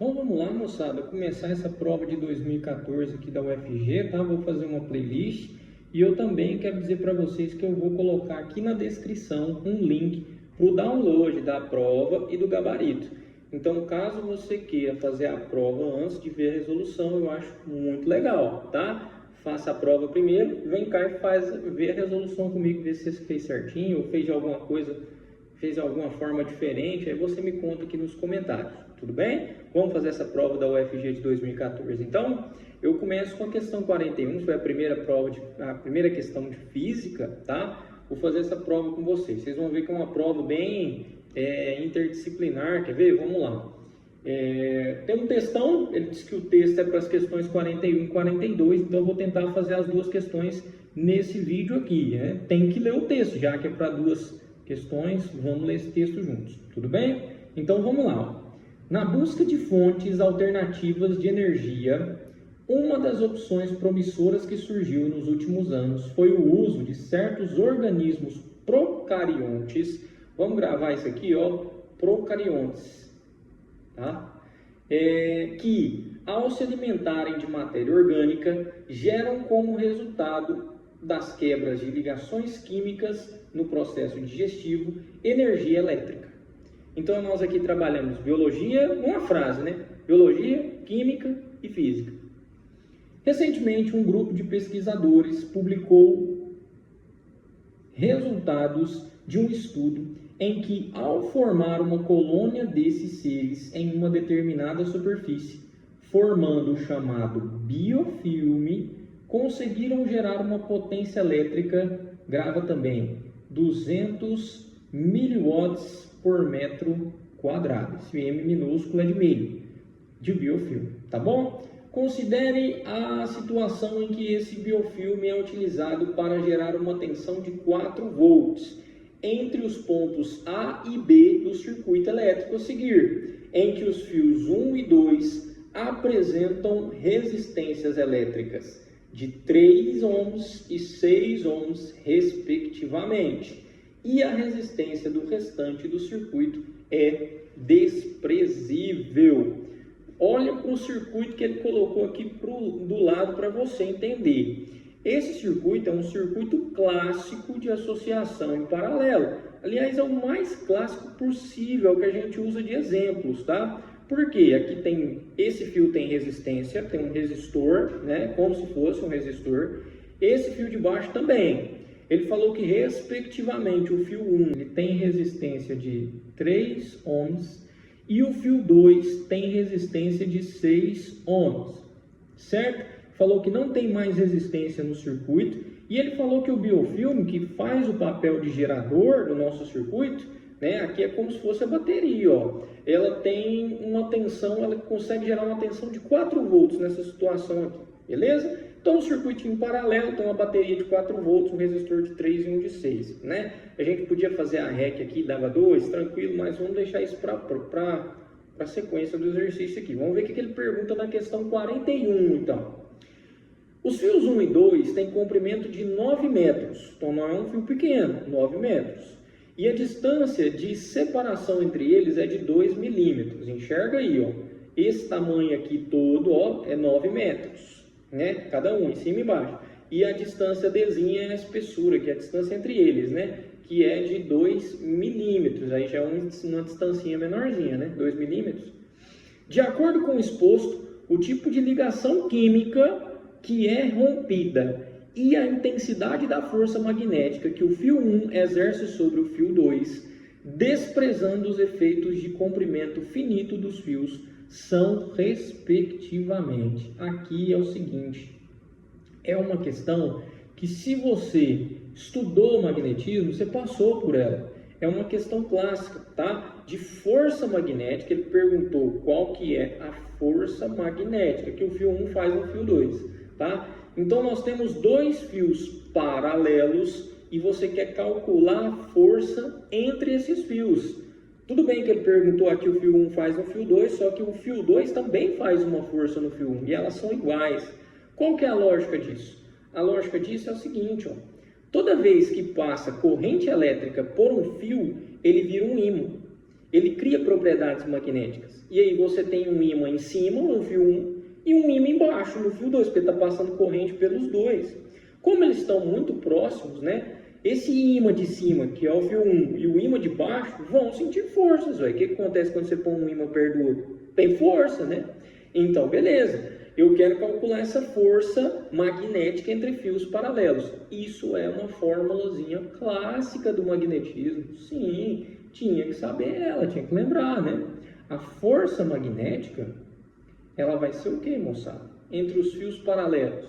Então vamos lá, moçada, começar essa prova de 2014 aqui da UFG, tá? Vou fazer uma playlist e eu também quero dizer para vocês que eu vou colocar aqui na descrição um link para o download da prova e do gabarito. Então, caso você queira fazer a prova antes de ver a resolução, eu acho muito legal, tá? Faça a prova primeiro, vem cá e vê a resolução comigo, ver se você fez certinho ou fez de alguma coisa, fez de alguma forma diferente, aí você me conta aqui nos comentários, tudo bem? Vamos fazer essa prova da UFG de 2014. Então, eu começo com a questão 41, foi a primeira questão de física, tá? Vou fazer essa prova com vocês. Vocês vão ver que é uma prova bem interdisciplinar, quer ver? Vamos lá. Tem um textão, ele diz que o texto é para as questões 41 e 42, então eu vou tentar fazer as duas questões nesse vídeo aqui, né? Tem que ler o texto, já que é para duas questões, vamos ler esse texto juntos, tudo bem? Então vamos lá. Na busca de fontes alternativas de energia, uma das opções promissoras que surgiu nos últimos anos foi o uso de certos organismos procariontes. Vamos gravar isso aqui, ó, procariontes, tá? Que, ao se alimentarem de matéria orgânica, geram como resultado das quebras de ligações químicas no processo digestivo energia elétrica. Então, nós aqui trabalhamos biologia, uma frase, né? Biologia, química e física. Recentemente, um grupo de pesquisadores publicou resultados de um estudo em que, ao formar uma colônia desses seres em uma determinada superfície, formando o chamado biofilme, conseguiram gerar uma potência elétrica, grava também, 200 miliwatts por metro quadrado. Esse M minúsculo é de meio, de biofilme, tá bom? Considere a situação em que esse biofilme é utilizado para gerar uma tensão de 4 volts entre os pontos A e B do circuito elétrico a seguir, em que os fios 1 e 2 apresentam resistências elétricas de 3 ohms e 6 ohms, respectivamente, e a resistência do restante do circuito é desprezível. Olha para o circuito que ele colocou aqui do lado para você entender. Esse circuito é um circuito clássico de associação em paralelo. Aliás, é o mais clássico possível que a gente usa de exemplos, tá? Porque aqui esse fio tem resistência, tem um resistor, né? Como se fosse um resistor. Esse fio de baixo também. Ele falou que, respectivamente, o fio 1 ele tem resistência de 3 ohms e o fio 2 tem resistência de 6 ohms, certo? Falou que não tem mais resistência no circuito e ele falou que o biofilme, que faz o papel de gerador do nosso circuito, né? Aqui é como se fosse a bateria, ó. Ela tem uma tensão, ela consegue gerar uma tensão de 4 volts nessa situação aqui, beleza? Então, um circuitinho paralelo, tem uma bateria de 4 volts, um resistor de 3 e um de 6, né? A gente podia fazer a REC aqui, dava 2, tranquilo, mas vamos deixar isso para a sequência do exercício aqui. Vamos ver o que ele pergunta na questão 41, então. Os fios 1 e 2 têm comprimento de 9 metros, então não é um fio pequeno, 9 metros. E a distância de separação entre eles é de 2 milímetros. Enxerga aí, ó. Esse tamanho aqui todo, ó, é 9 metros, né? Cada um, em cima e embaixo. E a distância Dzinha é a espessura, que é a distância entre eles, né? Que é de 2 milímetros. Aí já é uma distancinha menorzinha, né? 2 milímetros. De acordo com o exposto, o tipo de ligação química que é rompida e a intensidade da força magnética que o fio 1 exerce sobre o fio 2, desprezando os efeitos de comprimento finito dos fios, são respectivamente. Aqui é o seguinte, é uma questão que, se você estudou magnetismo, você passou por ela. É uma questão clássica, tá? De força magnética. Ele perguntou qual que é a força magnética que o fio 1 faz no fio 2. Tá? Então, nós temos dois fios paralelos e você quer calcular a força entre esses fios. Tudo bem que ele perguntou aqui o fio 1 faz no fio 2, só que o fio 2 também faz uma força no fio 1 e elas são iguais. Qual que é a lógica disso? A lógica disso é o seguinte, ó. Toda vez que passa corrente elétrica por um fio, ele vira um ímã. ele cria propriedades magnéticas. E aí você tem um ímã em cima, no fio 1, e um ímã embaixo, no fio 2, porque está passando corrente pelos dois. Como eles estão muito próximos, né? Esse ímã de cima, que é o fio 1, e o ímã de baixo, vão sentir forças, velho. O que acontece quando você põe um ímã perto do outro? Tem força, né? Então, beleza. Eu quero calcular essa força magnética entre fios paralelos. Isso é uma formulazinha clássica do magnetismo. Sim, tinha que saber ela, tinha que lembrar, né? A força magnética, ela vai ser o quê, moçada? Entre os fios paralelos.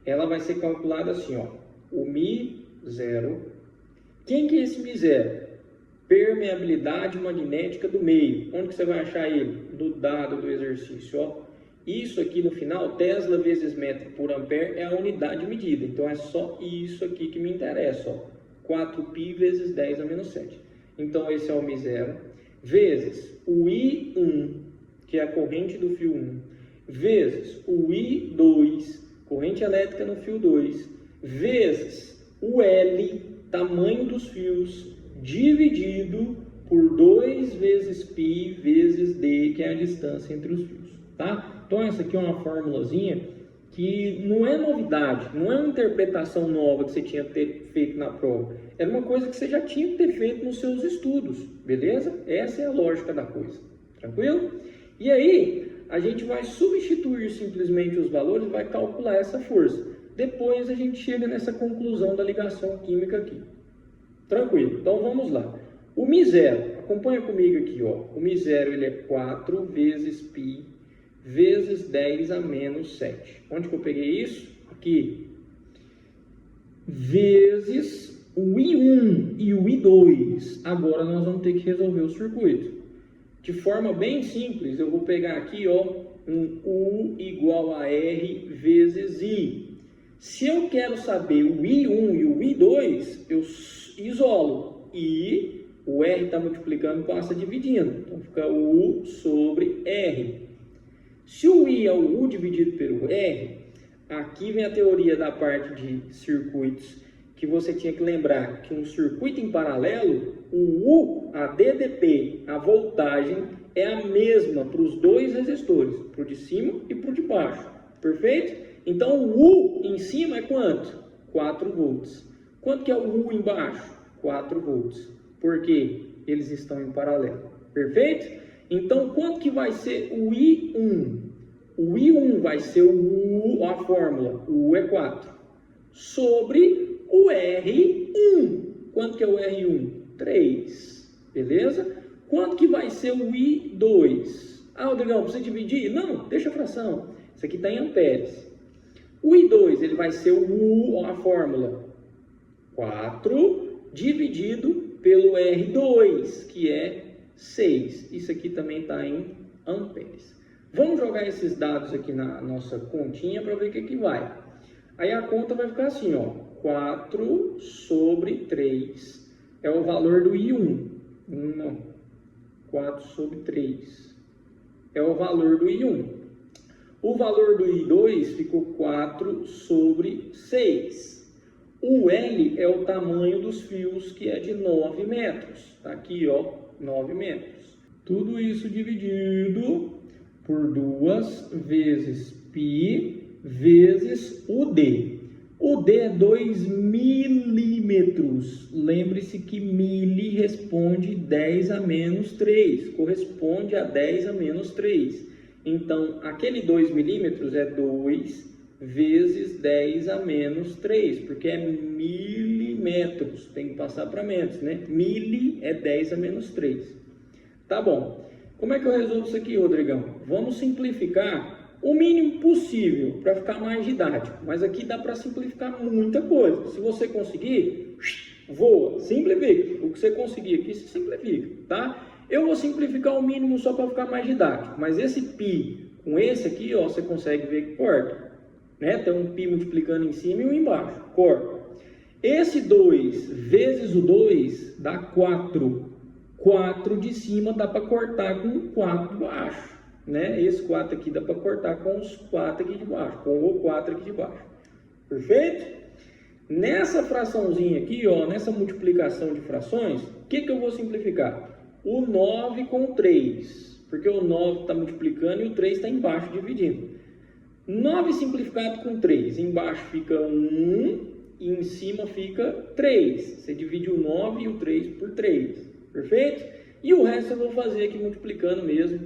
Ela vai ser calculada assim, ó. O μ0. Quem que é esse μ0? Permeabilidade magnética do meio. Onde que você vai achar ele? No dado do exercício, ó. Isso aqui no final, Tesla vezes metro por ampere, é a unidade de medida. Então é só isso aqui que me interessa, ó. 4π vezes 10 a menos 7. Então esse é o μ0, vezes o I1, que é a corrente do fio 1, vezes o I2, corrente elétrica no fio 2, vezes o L, tamanho dos fios, dividido por 2 vezes π vezes d, que é a distância entre os fios, tá? Então essa aqui é uma formulazinha que não é novidade, não é uma interpretação nova que você tinha que ter feito na prova. Era uma coisa que você já tinha que ter feito nos seus estudos, beleza? Essa é a lógica da coisa, tranquilo? E aí, a gente vai substituir simplesmente os valores e vai calcular essa força. Depois a gente chega nessa conclusão da ligação química aqui. Tranquilo? Então vamos lá. O μ0, acompanha comigo aqui, ó. O μ0 ele é 4 vezes π vezes 10 a menos 7. Onde que eu peguei isso? Aqui. Vezes o I1 e o I2. Agora nós vamos ter que resolver o circuito. De forma bem simples, eu vou pegar aqui, ó, um U igual a R vezes I. Se eu quero saber o I1 e o I2, eu isolo. I, o R está multiplicando, passa dividindo. Então fica U sobre R. Se o I é o U dividido pelo R, aqui vem a teoria da parte de circuitos, que você tinha que lembrar que um circuito em paralelo, o U, a DDP, a voltagem, é a mesma para os dois resistores, para o de cima e para o de baixo. Perfeito? Então o U em cima é quanto? 4 volts. Quanto que é o U embaixo? 4 volts. Por quê? Eles estão em paralelo. Perfeito? Então, quanto que vai ser o I1? O I1 vai ser o U, a fórmula, o U é 4, sobre o R1. Quanto que é o R1? 3. Beleza? Quanto que vai ser o I2? Ah, Rodrigão, precisa dividir? Não, deixa a fração. Isso aqui está em amperes. O I2, ele vai ser o U, a fórmula, 4, dividido pelo R2, que é 6. Isso aqui também está em amperes. Vamos jogar esses dados aqui na nossa continha para ver o que vai. Aí a conta vai ficar assim, ó. 4 sobre 3 é o valor do I1. 4 sobre 3 é o valor do I1. O valor do I2 ficou 4 sobre 6. O L é o tamanho dos fios, que é de 9 metros. Tá aqui, ó, 9 metros. Tudo isso dividido por 2 vezes π vezes o D. O D é 2 milímetros. Lembre-se que mili responde 10 a menos 3. Corresponde a 10 a menos 3. Então, aquele 2 milímetros é 2 vezes 10 a menos 3, porque é milímetros, tem que passar para metros, né? Mili é 10 a menos 3. Tá bom. Como é que eu resolvo isso aqui, Rodrigão? Vamos simplificar o mínimo possível para ficar mais didático, mas aqui dá para simplificar muita coisa. Se você conseguir, voa, simplifica. O que você conseguir aqui, se simplifica, tá? Eu vou simplificar o mínimo só para ficar mais didático, mas esse π com esse aqui, ó, você consegue ver que corta. Né? Tem um π multiplicando em cima e um embaixo, corta. Esse 2 vezes o 2 dá 4. 4 de cima dá para cortar com 4 de baixo. Né? Esse 4 aqui dá para cortar com os 4 aqui de baixo, com o 4 aqui de baixo. Perfeito? Nessa fraçãozinha aqui, ó, nessa multiplicação de frações, o que eu vou simplificar? o 9 com o 3, porque o 9 está multiplicando e o 3 está embaixo dividindo. 9 simplificado com 3, embaixo fica 1 e em cima fica 3. Você divide o 9 e o 3 por 3, perfeito? E o resto eu vou fazer aqui multiplicando mesmo,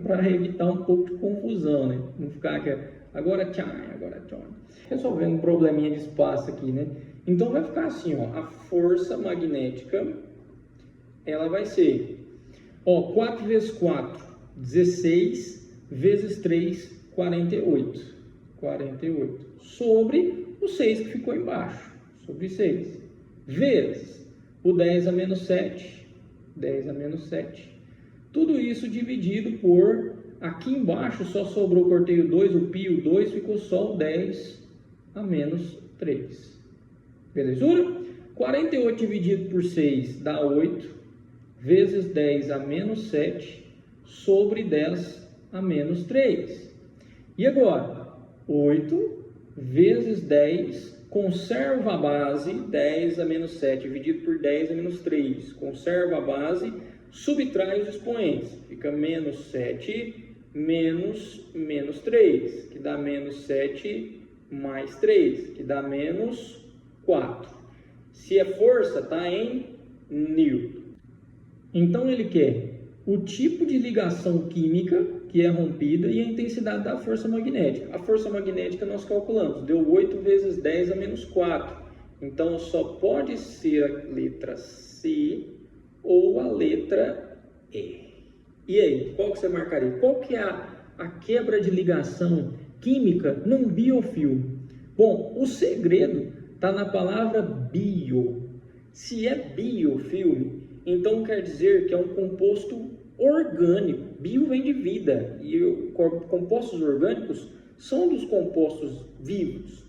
para evitar um pouco de confusão, né? Não ficar aqui, agora tchau, agora tchau. Resolvendo um probleminha de espaço aqui, né? Então vai ficar assim, ó, a força magnética, ela vai ser, ó, 4 vezes 4, 16, vezes 3, 48. 48. Sobre o 6 que ficou embaixo. Sobre 6. Vezes o 10 a menos 7. 10 a menos 7. Tudo isso dividido por, aqui embaixo só sobrou, cortei o 2, o π, o 2, ficou só o 10 a menos 3. Belezura? 48 dividido por 6 dá 8, vezes 10 a menos 7, sobre 10 a menos 3. E agora? 8 vezes 10, conserva a base, 10 a menos 7, dividido por 10 a menos 3. Conserva a base, subtrai os expoentes. Fica menos 7, menos 3, que dá menos 7 mais 3, que dá menos 4. Se é força, está em Newton. Então ele quer o tipo de ligação química que é rompida e a intensidade da força magnética. A força magnética nós calculamos, deu 8 vezes 10 a menos 4. Então só pode ser a letra C ou a letra E. E aí, qual que você marcaria? Qual que é a quebra de ligação química num biofilme? Bom, o segredo está na palavra bio. Se é biofilme, então quer dizer que é um composto orgânico. Bio vem de vida e compostos orgânicos são dos compostos vivos.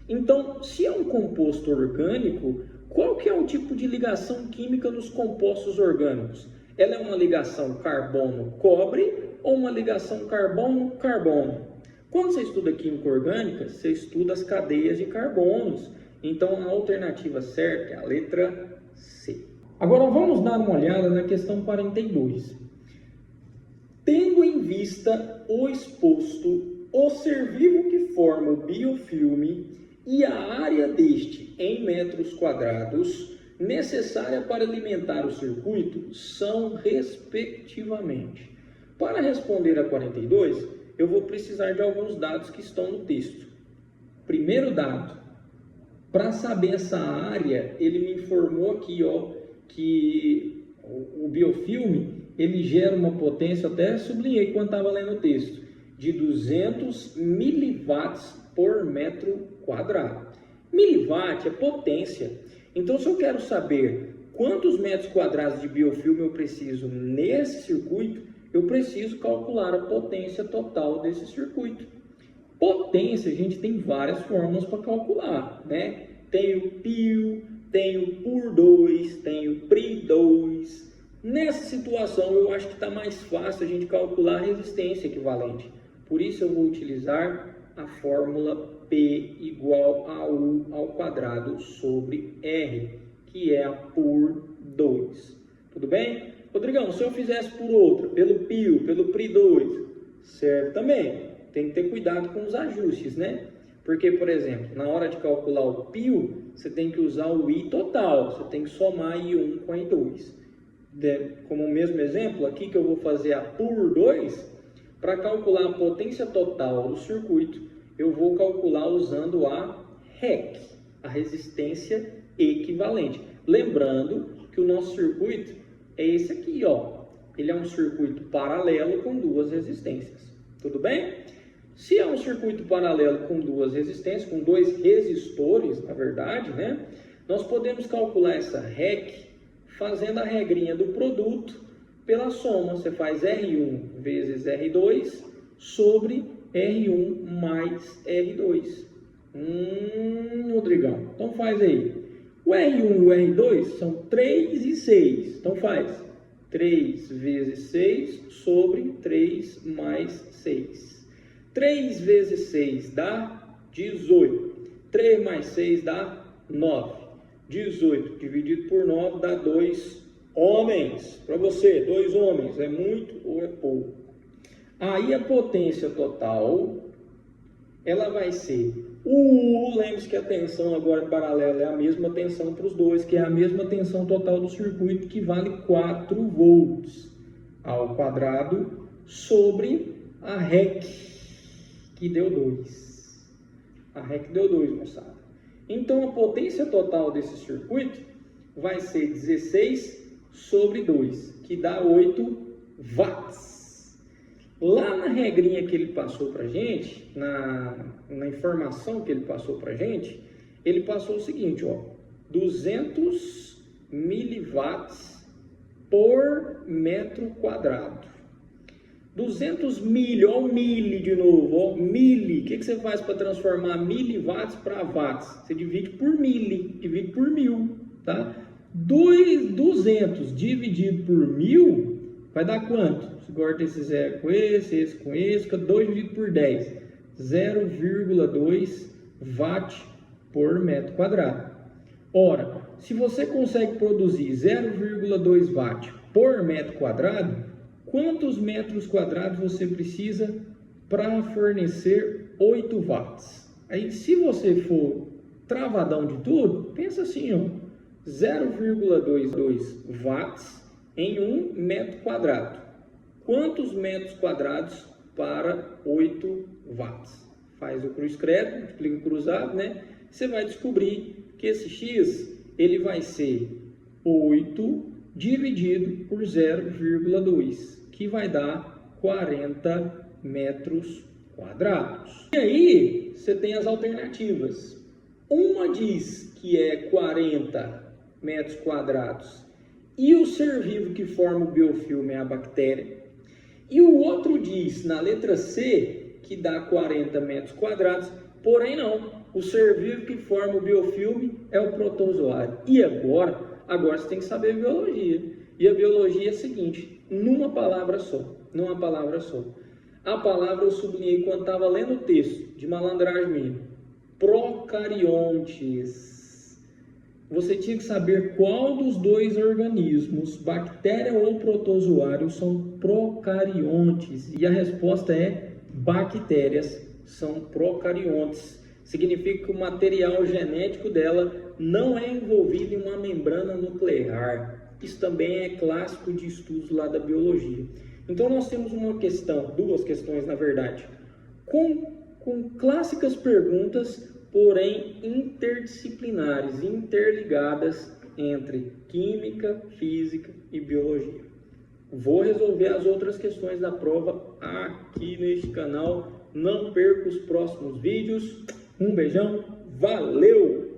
Então, se é um composto orgânico, qual que é o tipo de ligação química nos compostos orgânicos? Ela é uma ligação carbono-cobre ou uma ligação carbono-carbono? Quando você estuda química orgânica, você estuda as cadeias de carbonos. Então, a alternativa certa é a letra C. Agora, vamos dar uma olhada na questão 42. Tendo em vista o exposto, o ser vivo que forma o biofilme e a área deste em metros quadrados, necessária para alimentar o circuito, são respectivamente. Para responder a 42, eu vou precisar de alguns dados que estão no texto. Primeiro dado, para saber essa área, ele me informou aqui, ó, que o biofilme ele gera uma potência, até sublinhei quando estava lendo o texto, de 200 miliwatts por metro quadrado. Miliwatt é potência. Então, se eu quero saber quantos metros quadrados de biofilme eu preciso nesse circuito, eu preciso calcular a potência total desse circuito. Potência, a gente tem várias fórmulas para calcular, né? Tem o π, tem o por 2, tem o pri 2. Nessa situação, eu acho que está mais fácil a gente calcular a resistência equivalente. Por isso, eu vou utilizar a fórmula P igual a U ao quadrado sobre R, que é a por 2. Tudo bem? Rodrigão, se eu fizesse por outra, pelo π, pelo pri 2, serve também. Tem que ter cuidado com os ajustes, né? Porque, por exemplo, na hora de calcular o π, você tem que usar o I total. Você tem que somar I1 com I2. Como o mesmo exemplo, aqui que eu vou fazer a por 2, para calcular a potência total do circuito, eu vou calcular usando a REC, a resistência equivalente. Lembrando que o nosso circuito é esse aqui, ó. Ele é um circuito paralelo com duas resistências. Tudo bem? Se é um circuito paralelo com duas resistências, com dois resistores, na verdade, né? Nós podemos calcular essa REC fazendo a regrinha do produto pela soma. Você faz R1 vezes R2 sobre R1 mais R2. Rodrigão, então faz aí. O R1 e o R2 são 3 e 6. Então faz 3 vezes 6 sobre 3 mais 6. 3 vezes 6 dá 18. 3 mais 6 dá 9. 18 dividido por 9 dá 2 Homens, para você, 2 homens, é muito ou é pouco? Aí a potência total, ela vai ser lembre-se que a tensão agora paralela é a mesma tensão para os dois, que é a mesma tensão total do circuito, que vale 4 volts ao quadrado sobre a REC, que deu 2. A REC deu 2, moçada. Então a potência total desse circuito vai ser 16 sobre 2, que dá 8 watts. Lá na regrinha que ele passou para a gente, na informação que ele passou para a gente, ele passou o seguinte, ó, 200 miliwatts por metro quadrado. 200 milho, ó o mili de novo, ó, mili. O que você faz para transformar miliwatts para watts? Você divide por mili, divide por 1000, tá? 200 dividido por 1000 vai dar quanto? Você corta esse zero com esse com esse, fica 2 dividido por 10. 0,2 watt por metro quadrado. Ora, se você consegue produzir 0,2 watt por metro quadrado, quantos metros quadrados você precisa para fornecer 8 watts? Aí, se você for travadão de tudo, pensa assim, ó, 0,22 watts em 1 metro quadrado. Quantos metros quadrados para 8 watts? Faz o cruz credo, multiplica o cruzado, né? Você vai descobrir que esse x ele vai ser 8 dividido por 0,2, que vai dar 40 metros quadrados. E aí, você tem as alternativas. Uma diz que é 40 metros quadrados e o ser vivo que forma o biofilme é a bactéria. E o outro diz, na letra C, que dá 40 metros quadrados, porém não. O ser vivo que forma o biofilme é o protozoário. E agora você tem que saber biologia. E a biologia é a seguinte, numa palavra só. A palavra eu sublinhei quando estava lendo o texto, de malandragem minha. Procariontes. Você tinha que saber qual dos dois organismos, bactéria ou protozoário, são procariontes. E a resposta é bactérias são procariontes. Significa que o material genético dela não é envolvido em uma membrana nuclear. Isso também é clássico de estudos lá da biologia. Então nós temos duas questões na verdade, com clássicas perguntas, porém interdisciplinares, interligadas entre química, física e biologia. Vou resolver as outras questões da prova aqui neste canal. Não perca os próximos vídeos. Um beijão, valeu!